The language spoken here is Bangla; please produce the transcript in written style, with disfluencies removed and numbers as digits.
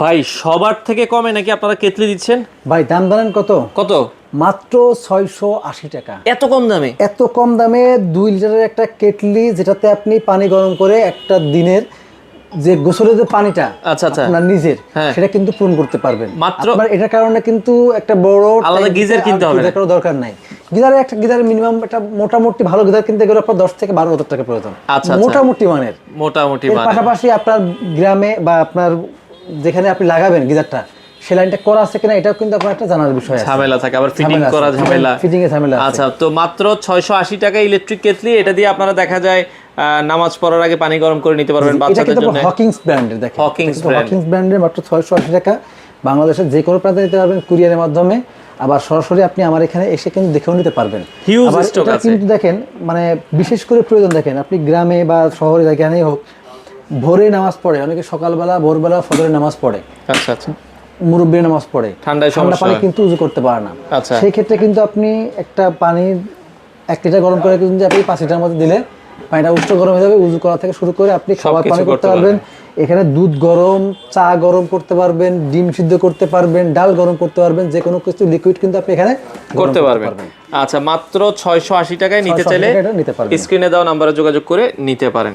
ভাই সবার থেকে কমে নাকি আপনারা কেটলি দিচ্ছেন? ভাই দাম জানেন কত? কত? মাত্র 680 টাকা। এত কম দামে? এত কম দামে 2 লিটারের একটা কেটলি, যেটাতে আপনি পানি গরম করে একটা দিনের যে গোসলের যে পানিটা আচ্ছা আচ্ছা আপনার নিজের, হ্যাঁ। সেটা কিন্তু পূরণ করতে পারবেন মাত্র আপনার। এটার কারণে কিন্তু একটা বড় আলাদা গিজার কিনতে হবে না। কোনো দরকার নাই। গিজারের মিনিমাম একটা মোটামুটি ভালো গিজার কিনতে গেলে আপনার 10 থেকে 12 হাজার টাকা প্রয়োজন। আচ্ছা, মোটামুটি মানের। মোটামুটি এর মানে পাশাপাশি আপনার গ্রামে বা আপনার যেখানে আপনি লাগাবেন গিজারটা, সে লাইনটা করা আছে কিনা এটাও কিন্তু আপনার একটা জানার বিষয় আছে। ঝামেলা থাকে, আবার ফিটিং ঝামেলা করা আছে, ঝামেলা। ফিটিং এ ঝামেলা আছে। আচ্ছা, তো মাত্র 680 টাকা ইলেকট্রিক কেটলি, এটা দিয়ে আপনারা দেখা যায় নামাজ পড়ার আগে পানি গরম করে নিতে পারবেন এটা বাচ্চাদের কিন্তু জন্য। হকিংস ব্র্যান্ডের, দেখেন হকিংস ব্র্যান্ড। হকিংস ব্র্যান্ডের মাত্র 680 টাকা। বাংলাদেশের যে কোনো প্রান্তে নিতে পারবেন কুরিয়ারের মাধ্যমে, আবার সরাসরি আপনি আমার এখানে এসে কিন্তু দেখেও নিতে পারবেন। হিউজ আবার স্টক এটা আছে। কিন্তু দেখেন, মানে বিশেষ করে প্রয়োজন দেখেন, আপনি গ্রামে বা শহরে যেখানেই হোক, ভোরে নামাজ পড়ে অনেকে, সকালবেলা ভোরবেলা ফজরের নামাজ পড়ে, আচ্ছা আচ্ছা। মুরব্বীর নামাজ পড়ে, ঠান্ডায় ঠান্ডা সমস্যা পানি হয়। কিন্তু উজু করতে পারে না। আচ্ছা। সেই ক্ষেত্রে কিন্তু আপনি একটা পানির 1 লিটার গরম করে কিন্তু আপনি 5 লিটার মধ্যে দিলে পানিটা উষ্ণ গরম হয়ে যাবে। উজু করা থেকে শুরু করে আপনি খাবার সবকিছু পানি করতে করতে পারবেন। এখানে দুধ গরম, চা গরম করতে পারবেন, ডিম সিদ্ধ করতে পারবেন, ডাল গরম করতে পারবেন, যে কোনো কিছু লিকুইড কিন্তু আপনি এখানে গরম করতে পারবেন। আচ্ছা, মাত্র 680 টাকায় নিতে 680 চাইলে টাকায় এটা নিতে পারবেন। স্ক্রিনে দেওয়া নম্বরে যোগাযোগ করে নিতে পারেন।